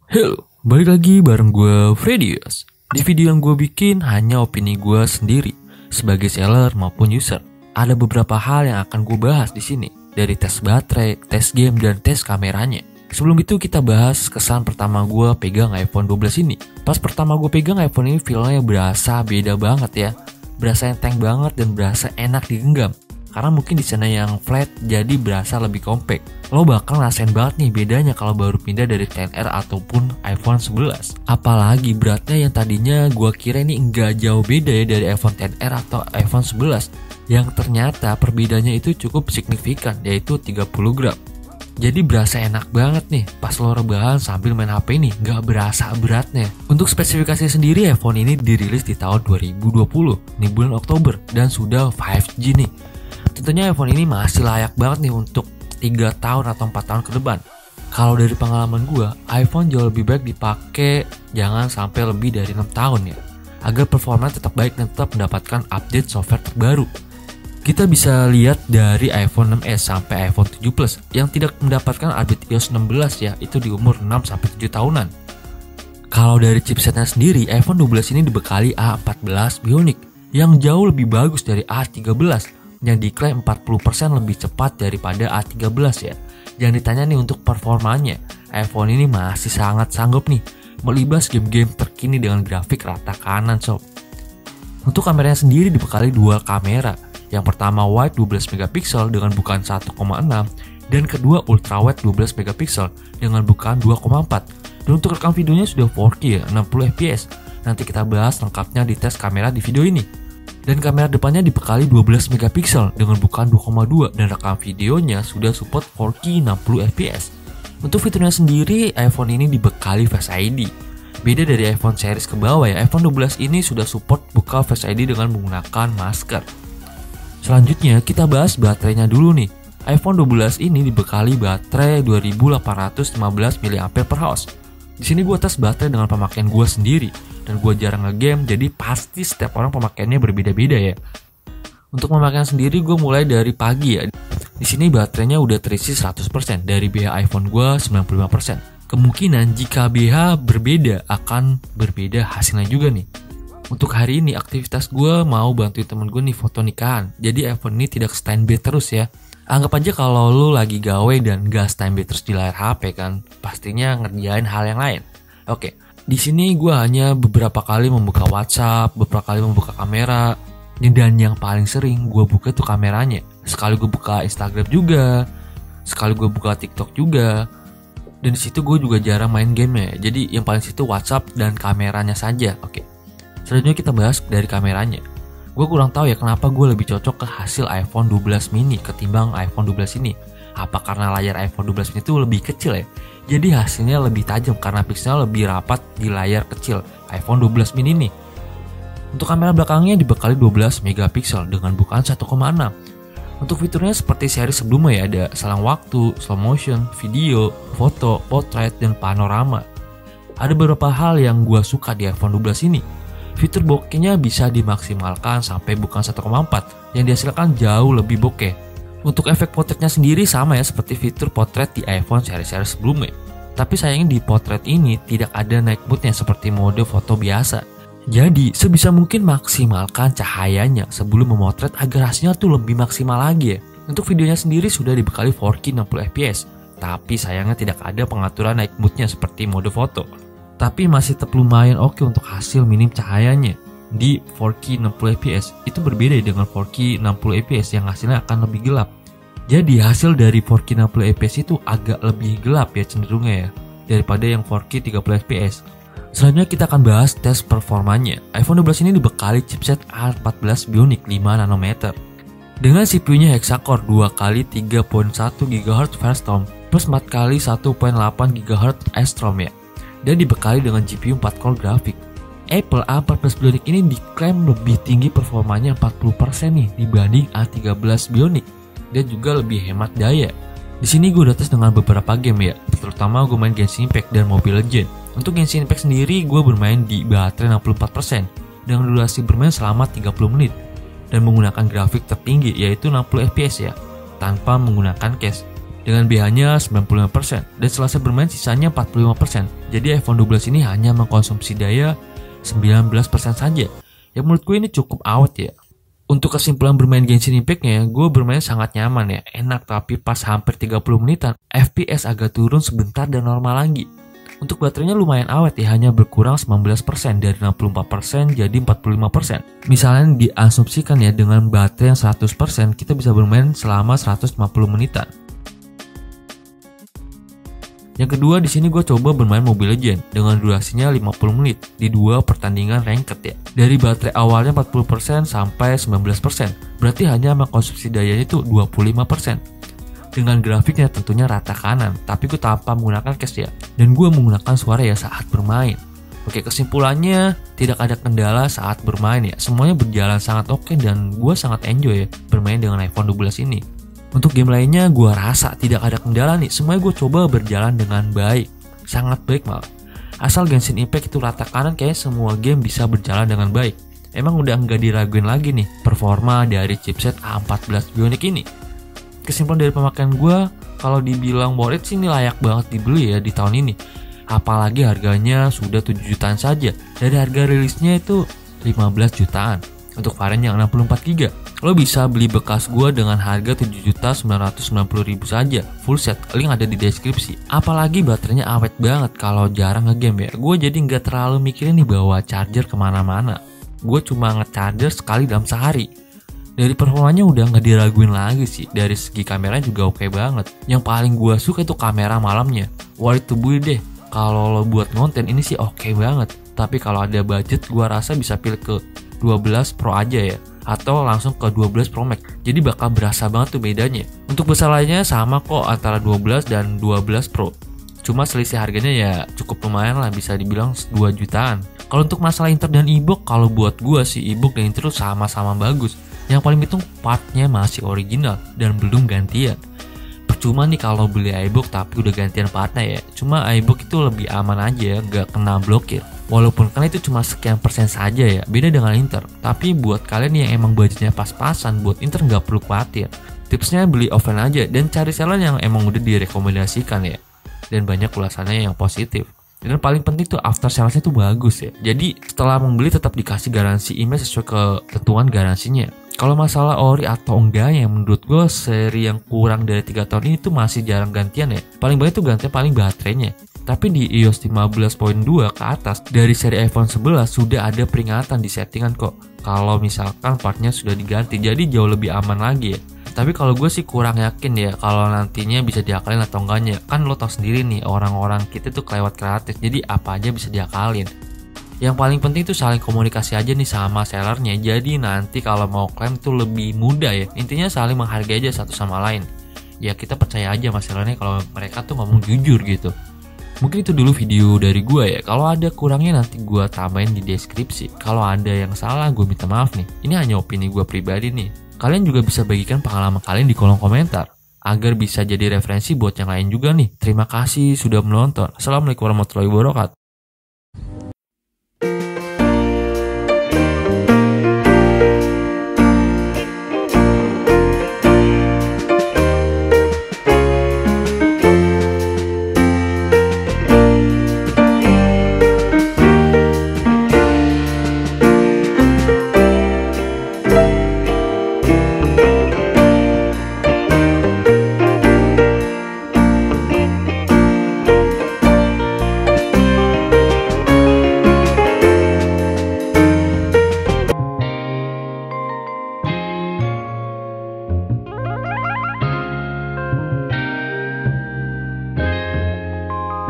Halo, balik lagi bareng gue Fredius. Di video yang gue bikin hanya opini gue sendiri sebagai seller maupun user. Ada beberapa hal yang akan gue bahas di sini, dari tes baterai, tes game, dan tes kameranya. Sebelum itu kita bahas kesan pertama gue pegang iPhone 12 ini. Pas pertama gue pegang iPhone ini feelnya berasa beda banget ya. Berasa enteng banget dan berasa enak digenggam. Karena mungkin di sana yang flat jadi berasa lebih compact. Lo bakal ngerasain banget nih bedanya kalau baru pindah dari XR ataupun iPhone 11. Apalagi beratnya yang tadinya gua kira ini enggak jauh beda ya dari iPhone XR atau iPhone 11. Yang ternyata perbedaannya itu cukup signifikan, yaitu 30 gram. Jadi berasa enak banget nih pas lo rebahan sambil main HP ini, nggak berasa beratnya. Untuk spesifikasi sendiri, iPhone ini dirilis di tahun 2020, nih bulan Oktober, dan sudah 5G nih. Tentunya iPhone ini masih layak banget nih untuk 3 tahun atau 4 tahun ke depan. Kalau dari pengalaman gue, iPhone jauh lebih baik dipakai jangan sampai lebih dari 6 tahun ya, agar performa tetap baik dan tetap mendapatkan update software terbaru. Kita bisa lihat dari iPhone 6s sampai iPhone 7 Plus yang tidak mendapatkan update iOS 16 ya, itu di umur 6 sampai 7 tahunan. Kalau dari chipsetnya sendiri, iPhone 12 ini dibekali A14 Bionic yang jauh lebih bagus dari A13 yang diklaim 40% lebih cepat daripada A13 ya. Jangan ditanya nih untuk performanya, iPhone ini masih sangat sanggup nih melibas game-game terkini dengan grafik rata kanan sob. Untuk kameranya sendiri dibekali dual kamera. Yang pertama wide 12 megapiksel dengan bukaan 1,6 dan kedua ultra wide 12 megapiksel dengan bukaan 2,4. Dan untuk rekam videonya sudah 4K ya, 60 fps. Nanti kita bahas lengkapnya di tes kamera di video ini. Dan kamera depannya dibekali 12 megapiksel dengan bukaan 2,2 dan rekam videonya sudah support 4K 60 fps. Untuk fiturnya sendiri, iPhone ini dibekali Face ID. Beda dari iPhone series ke bawah ya, iPhone 12 ini sudah support buka Face ID dengan menggunakan masker. Selanjutnya kita bahas baterainya dulu nih. iPhone 12 ini dibekali baterai 2815 mAh. Di sini gue tes baterai dengan pemakaian gue sendiri dan gue jarang nge-game, jadi pasti setiap orang pemakaiannya berbeda-beda ya. Untuk pemakaian sendiri gue mulai dari pagi ya. Di sini baterainya udah terisi 100%, dari BH iPhone gue 95%. Kemungkinan jika BH berbeda akan berbeda hasilnya juga nih. Untuk hari ini aktivitas gue mau bantuin temen gue nih foto nikahan. Jadi iPhone ini tidak standby terus ya. Anggap aja kalau lu lagi gawe dan gak standby terus di layar HP kan, pastinya ngerjain hal yang lain. Oke, di sini gue hanya beberapa kali membuka WhatsApp, beberapa kali membuka kamera, dan yang paling sering gue buka itu kameranya. Sekali gue buka Instagram juga, sekali gue buka TikTok juga, dan di situ gue juga jarang main game ya. Jadi yang paling situ WhatsApp dan kameranya saja. Oke, selanjutnya kita bahas dari kameranya. Gue kurang tahu ya kenapa gue lebih cocok ke hasil iPhone 12 mini ketimbang iPhone 12 ini. Apa karena layar iPhone 12 mini itu lebih kecil ya? Jadi hasilnya lebih tajam karena pixelnya lebih rapat di layar kecil iPhone 12 mini ini. Untuk kamera belakangnya dibekali 12 megapiksel dengan bukaan 1,6. Untuk fiturnya seperti seri sebelumnya ya, ada selang waktu, slow motion, video, foto, portrait, dan panorama. Ada beberapa hal yang gue suka di iPhone 12 ini. Fitur bokehnya bisa dimaksimalkan sampai bukaan 1,4 yang dihasilkan jauh lebih bokeh. Untuk efek potretnya sendiri sama ya seperti fitur potret di iPhone seri-seri sebelumnya. Tapi sayangnya di potret ini tidak ada night mode-nya seperti mode foto biasa. Jadi sebisa mungkin maksimalkan cahayanya sebelum memotret agar hasilnya tuh lebih maksimal lagi ya. Untuk videonya sendiri sudah dibekali 4K 60 fps. Tapi sayangnya tidak ada pengaturan night mode-nya seperti mode foto. Tapi masih tetap lumayan oke untuk hasil minim cahayanya. Di 4K 60 fps itu berbeda dengan 4K 60 fps yang hasilnya akan lebih gelap. Jadi hasil dari 4K 60 fps itu agak lebih gelap ya cenderungnya ya, daripada yang 4K 30 fps. Selanjutnya kita akan bahas tes performanya. iPhone 12 ini dibekali chipset A14 Bionic 5 nanometer. Dengan CPU-nya hexa-core 2x 3.1 GHz Firestone plus 4x 1.8 GHz Astrom ya. Dan dibekali dengan GPU 4 core grafik. Apple A14 Bionic ini diklaim lebih tinggi performanya 40% nih dibanding A13 Bionic dan juga lebih hemat daya. Di sini gue udah tes dengan beberapa game ya, terutama gue main Genshin Impact dan Mobile Legends. Untuk Genshin Impact sendiri gue bermain di baterai 64% dengan durasi bermain selama 30 menit dan menggunakan grafik tertinggi yaitu 60 fps ya, tanpa menggunakan cache. dengan biayanya 95% dan selesai bermain sisanya 45%. Jadi iPhone 12 ini hanya mengkonsumsi daya 19% saja. Ya menurut gue ini cukup awet ya. Untuk kesimpulan bermain Genshin Impact-nya, gue bermain sangat nyaman ya, enak, tapi pas hampir 30 menitan, FPS agak turun sebentar dan normal lagi. Untuk baterainya lumayan awet ya, hanya berkurang 19% dari 64% jadi 45%. Misalnya diasumsikan ya dengan baterai yang 100%, kita bisa bermain selama 150 menitan. Yang kedua, di sini gue coba bermain Mobile Legends dengan durasinya 50 menit di 2 pertandingan ranked ya. Dari baterai awalnya 40% sampai 19%, berarti hanya mengkonsumsi dayanya itu 25%. Dengan grafiknya tentunya rata kanan, tapi gue tanpa menggunakan cache ya. Dan gue menggunakan suara ya saat bermain. Oke, kesimpulannya tidak ada kendala saat bermain ya. Semuanya berjalan sangat oke dan gue sangat enjoy ya bermain dengan iPhone 12 ini. Untuk game lainnya gue rasa tidak ada kendala nih, semuanya gue coba berjalan dengan baik, sangat baik malah. Asal Genshin Impact itu rata kanan, kayaknya semua game bisa berjalan dengan baik. Emang udah nggak diraguin lagi nih performa dari chipset A14 Bionic ini. Kesimpulan dari pemakaian gue, kalau dibilang worth it sih ini layak banget dibeli ya di tahun ini. Apalagi harganya sudah 7 jutaan saja, dari harga rilisnya itu 15 jutaan. Untuk varian yang 64GB, lo bisa beli bekas gua dengan harga 7.990.000 saja, full set, link ada di deskripsi. Apalagi baterainya awet banget kalau jarang ngegame ya. Gue jadi nggak terlalu mikirin nih bawa charger kemana-mana. Gue cuma nge-charger sekali dalam sehari. Dari performanya udah nggak diraguin lagi sih. Dari segi kamera juga oke banget. Yang paling gue suka itu kamera malamnya. Worth to beli deh. Kalau lo buat konten ini sih oke banget. Tapi kalau ada budget, gue rasa bisa pilih ke 12 Pro aja ya, atau langsung ke 12 Pro Max. Jadi bakal berasa banget tuh bedanya. Untuk besar lainnya sama kok antara 12 dan 12 Pro. Cuma selisih harganya ya cukup lumayan lah, bisa dibilang 2 jutaan. Kalau untuk masalah inter dan e-book, kalau buat gua sih e-book dan inter tuh sama-sama bagus. Yang paling penting partnya masih original dan belum gantian. Percuma nih kalau beli iBook tapi udah gantian partnya ya. Cuma iBook itu lebih aman aja, gak kena blokir. Walaupun kan itu cuma sekian persen saja ya, beda dengan Inter. Tapi buat kalian yang emang budgetnya pas-pasan, buat Inter nggak perlu khawatir. Tipsnya beli offline aja dan cari seller yang emang udah direkomendasikan ya. Dan banyak ulasannya yang positif. Dan paling penting tuh after salesnya tuh bagus ya. Jadi setelah membeli tetap dikasih garansi email sesuai ketentuan garansinya. Kalau masalah ori atau enggaknya, menurut gue seri yang kurang dari 3 tahun ini tuh masih jarang gantian ya. Paling banyak tuh gantian paling baterainya. Tapi di iOS 15.2 ke atas dari seri iPhone 11 sudah ada peringatan di settingan kok kalau misalkan partnya sudah diganti, jadi jauh lebih aman lagi ya. Tapi kalau gue sih kurang yakin ya kalau nantinya bisa diakalin atau enggaknya. Kan lo tau sendiri nih, orang-orang kita tuh kelewat kreatif, jadi apa aja bisa diakalin. Yang paling penting tuh saling komunikasi aja nih sama sellernya, jadi nanti kalau mau klaim tuh lebih mudah ya. Intinya saling menghargai aja satu sama lain. Ya kita percaya aja sama sellernya kalau mereka tuh ngomong jujur gitu. Mungkin itu dulu video dari gue ya. Kalau ada kurangnya nanti gue tambahin di deskripsi. Kalau ada yang salah gue minta maaf nih. Ini hanya opini gue pribadi nih. Kalian juga bisa bagikan pengalaman kalian di kolom komentar agar bisa jadi referensi buat yang lain juga nih. Terima kasih sudah menonton. Assalamualaikum warahmatullahi wabarakatuh.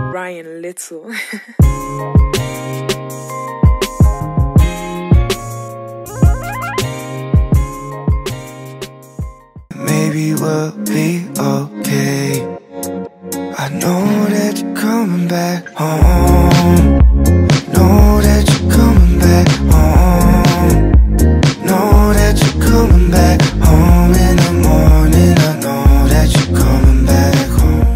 Ryan Little. Maybe we'll be okay. I know that you're coming back home. Know that you're coming back home. Know that you're coming back home in the morning. I know that you're coming back home.